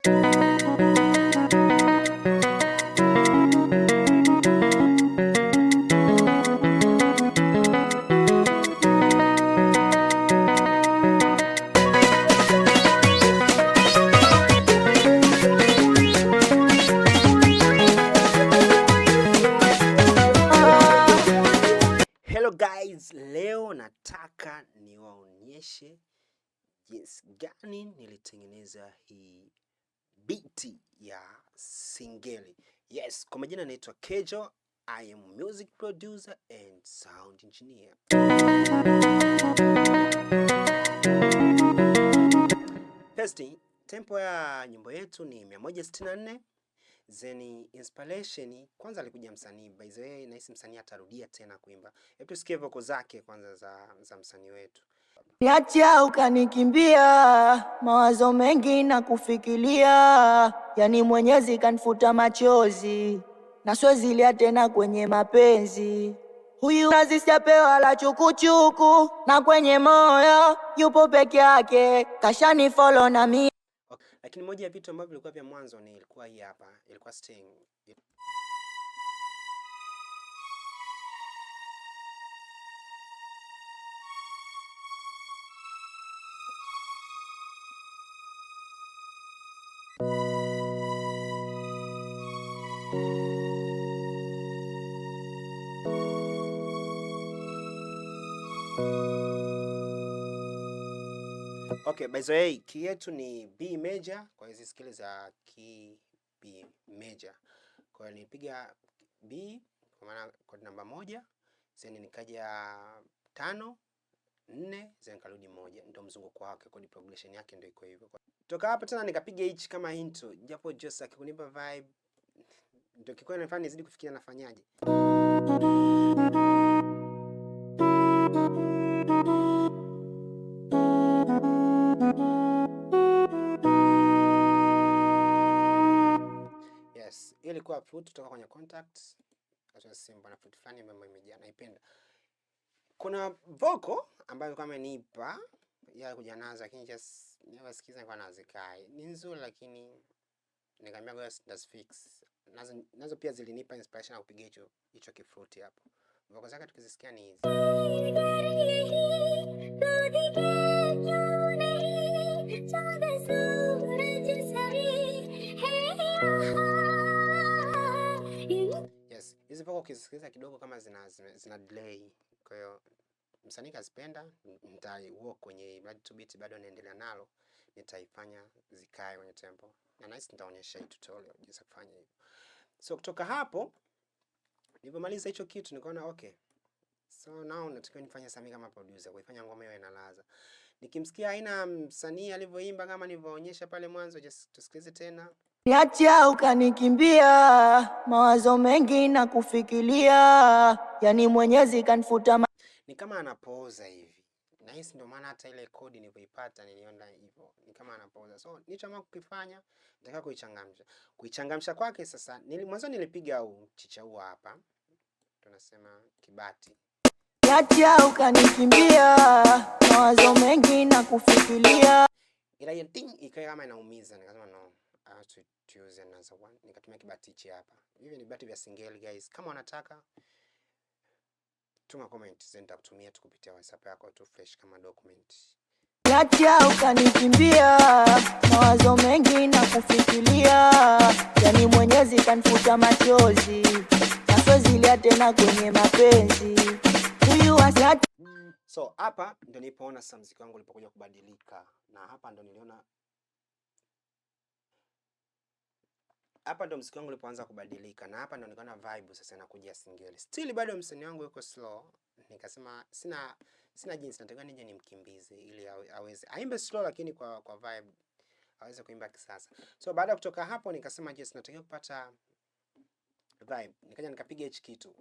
Hello guys, leo nataka niwaonyeshe jinsi gani nilitengeneza hii biti ya singeli. Yes, kwa majina naitwa Kejo. I am music producer and sound engineer. First, tempo ya nyimbo yetu ni 164. Zeni inspiration kwanza alikuja msanii, by the way nahisi msanii atarudia tena kuimba. Hebu tusikie voko zake kwanza za msanii wetu. Niacha ukanikimbia, mawazo mengi na kufikiria, yani Mwenyezi kanifuta machozi, na siwezi lia tena kwenye mapenzi. Huyu kazi sijapewa la chukuchuku, na kwenye moyo yupo peke yake, kashani follow na mimi. Lakini moja ya vitu ambavyo vilikuwa vya mwanzo ni ilikuwa hii hapa, ilikuwa Sting. Okay, by the way, key yetu ni B major, kwa hiyo scale za key B major. Kwa hiyo nipiga B kwa maana kodi namba 1, then nikaja 5, 4, then nikarudi 1. Ndio mzunguko wake, kodi progression yake ndio iko hivyo. Toka hapo tena nikapiga H kama intro, japo just akikunipa vibe ndio kiko inafanya nizidi kufikiria nafanyaje. Yes, ilikuwa flute kutoka kwenye contacts. Acha simba na flute fulani ambayo imejaa, naipenda. Kuna vocal ambayo kama nipa ya kuja nazo, lakini just niwasikiza kwa nazikai. Ni nzuri lakini nikamwambia ngoja fix. Nazo pia zilinipa inspiration ya kupiga hicho kifruti hapo. Vocal zake tukizisikia ni hizi. Yes, hizi vocal ukisikiliza kidogo kama zina delay. Kwa hiyo msanii kazipenda, nitaiwalk kwenye Blood to Beat, bado naendelea nalo, nitaifanya zikae kwenye tempo. Na nice, nitaonyesha tutorial jinsi kufanya hivyo. So kutoka hapo nilipomaliza hicho kitu nikaona okay. So now nataka nifanye sami kama producer, kuifanya ngoma iwe na ladha. Nikimsikia aina msanii alivyoimba kama nilivyoonyesha pale mwanzo, just tusikilize tena. Niacha ukanikimbia, mawazo mengi na kufikiria, yani Mwenyezi kanifuta. Ni kama anapoza hivi. Nice, ndio maana hata ile kodi nilipoipata niliona hivyo. Ni kama anapoza. So nilichoamua kukifanya, nataka kuichangamsha. Kuichangamsha kwake sasa, mwanzo nilipiga chichaua hapa. Tunasema kibati. Niacha ukanikimbia, mawazo mengi na kufikiria. Ila hiyo ding ikawa kama inaumiza, nikasema no, I have to use another one. Nikatumia kibati hichi hapa. Hivi ni vibati vya singeli guys. Kama unataka tuma comment, then nitakutumia tukupitia WhatsApp yako tu fresh kama document. Niacha ukanikimbia, mawazo mengi na kufikiria, yani Mwenyezi kanifuta machozi, na siwezi lia tena kwenye mapenzi. Huyu wasiacha. So hapa ndio nilipoona sasa muziki wangu ulipokuja kubadilika, na hapa ndio niliona muziki wangu ulipoanza kubadilika, na hapa ndio nikaona vibe sasa inakuja singeli. Still bado msanii wangu yuko slow. Nikasema sina jinsi, nataka nije nimkimbize ili aweze aimbe slow, lakini kwa vibe aweze kuimba kisasa. So baada kutoka hapo nikasema yes, nataka kupata vibe. Nikaja nikapiga hichi kitu.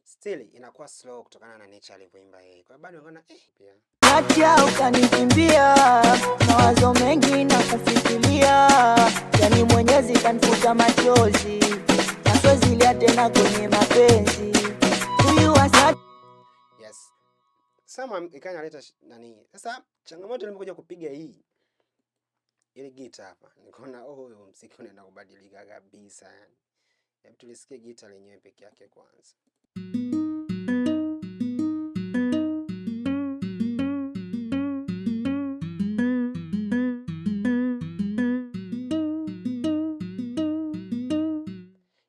Still inakuwa slow kutokana na nature alivyoimba yeye. Kwa bado unaona pia. Niacha ukanikimbia, mawazo mengi na kufikiria, yani Mwenyezi kanifuta machozi, na siwezi lia tena kwenye mapenzi. Yes. Sama ikanaleta nani? Sasa changamoto nilipokuja kupiga ile gita hapa. Nikaona huyo muziki unaenda kubadilika kabisa yani. Hebu tulisikie gita lenyewe peke yake kwanza.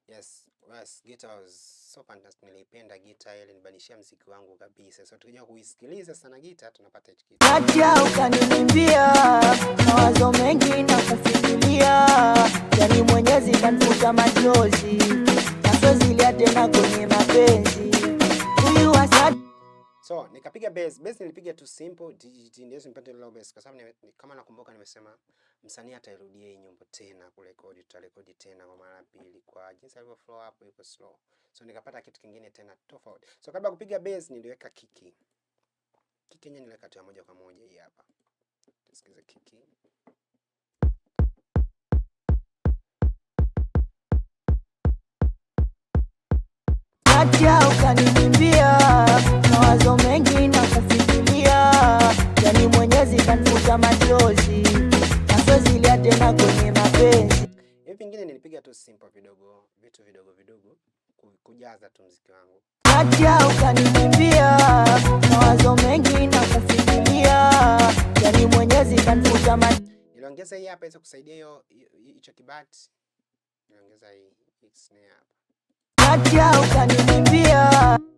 Yes, guitar was so fantastic. Nilipenda guitar ile, nibadilishia muziki wangu kabisa. So tukija kuisikiliza sana guitar tunapata hichi kitu. Acha ukanikimbia, mawazo mengi na kufikiria, yani Mwenyezi kanifuta machozi, na siwezi lia tena kwenye mapenzi. So nikapiga bass nilipiga tu simple ndio nipate low bass kwa sababu kama nakumbuka nimesema msanii atairudia hii nyimbo tena kurekodi, tutarekodi tena kwa mara pili kwa jinsi alivyo flow hapo iko slow. So nikapata kitu kingine tena tofauti. So kabla kupiga bass niliweka kiki. Kiki yenyewe niliweka tu moja kwa moja hii hapa. Tusikize kiki. Acha ukanikimbia, mawazo mengi na kufikiria, yani Mwenyezi kanifuta machozi, na siwezi lia tena kwenye mapenzi. Hivi vingine nilipiga tu simple vidogo, vitu vidogo kujaza tu muziki wangu. Acha ukanikimbia, mawazo mengi na kufikiria, yani Mwenyezi kanifuta machozi. Niliongeza hii hapa ili kusaidia hicho kibati. Niliongeza hii snare hapa. Acha ukanikimbia.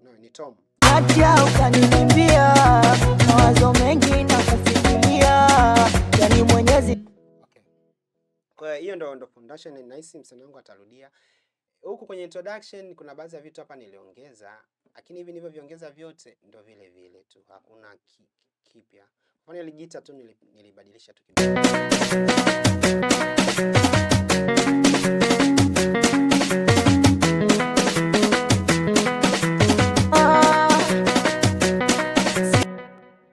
No, ni tom. Acha ukanikimbia, mawazo mengi na kufikiria, yani Mwenyezi. Okay. Kwa hiyo ndo foundation, ni nice msanii wangu atarudia. Huku kwenye introduction kuna baadhi ya vitu hapa niliongeza, lakini hivi nilivyoviongeza vyote ndo vile vile tu. Hakuna kipya. Kwa ile gita tu nilibadilisha tu kidogo.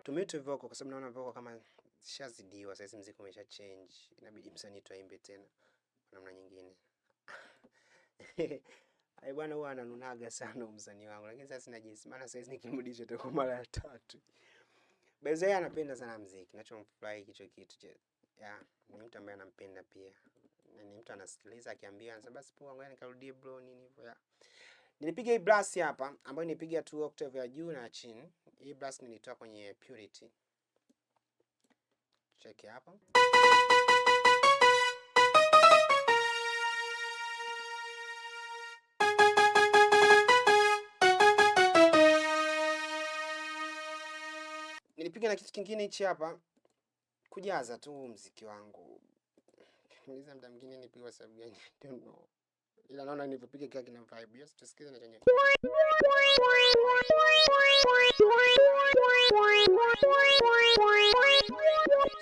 Tumute vocal kwa sababu naona vocal kama zishazidiwa, sasa muziki umesha change. Inabidi msanii tu aimbe tena kwa namna nyingine. Ai bwana, huwa ananunaga sana msanii wangu, lakini sasa sina jinsi, maana sasa nikimrudisha tu kwa mara ya tatu. Beza yeye anapenda sana muziki, ninachomfurahi hicho kitu. Ni mtu ambaye anampenda pia. Na ni mtu anasikiliza akiambia anasema basi poa, ngoja nikarudie bro nini hivyo. Nilipiga hii brass hapa ambayo nipiga 2 octave ya juu na chini. Hii brass nilitoa kwenye Purity. Check hapa. Nilipiga na kitu kingine hichi hapa kujaza tu muziki wangu. Niuliza muda mwingine nipiga sababu gani? I don't know. Ila naona nilipopiga kile kina vibe. Yes, tusikize na chenyewe.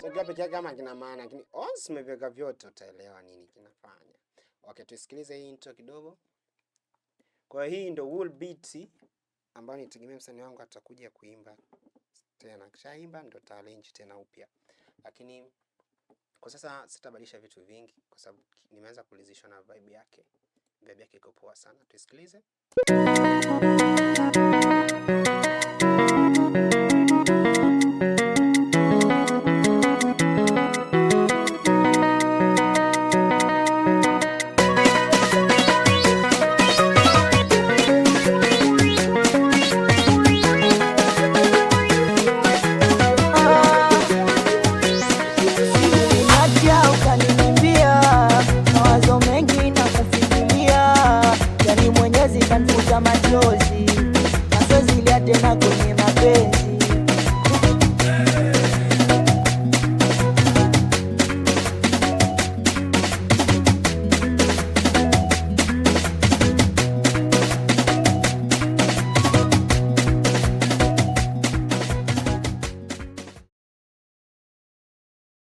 So gapi yake kama kina maana, lakini once umeweka vyote utaelewa nini kinafanya. Okay, tusikilize hii intro kidogo. Kwa hii ndo whole beat ambayo nitegemea msanii wangu atakuja kuimba tena. Kishaimba ndo challenge tena upya. Lakini kwa sasa sitabadilisha vitu vingi kwa sababu nimeanza kulizishwa na vibe yake. Vibe yake iko poa sana. Tusikilize. Kanifuta machozi, na siwezi lia tena kwenye mapenzi.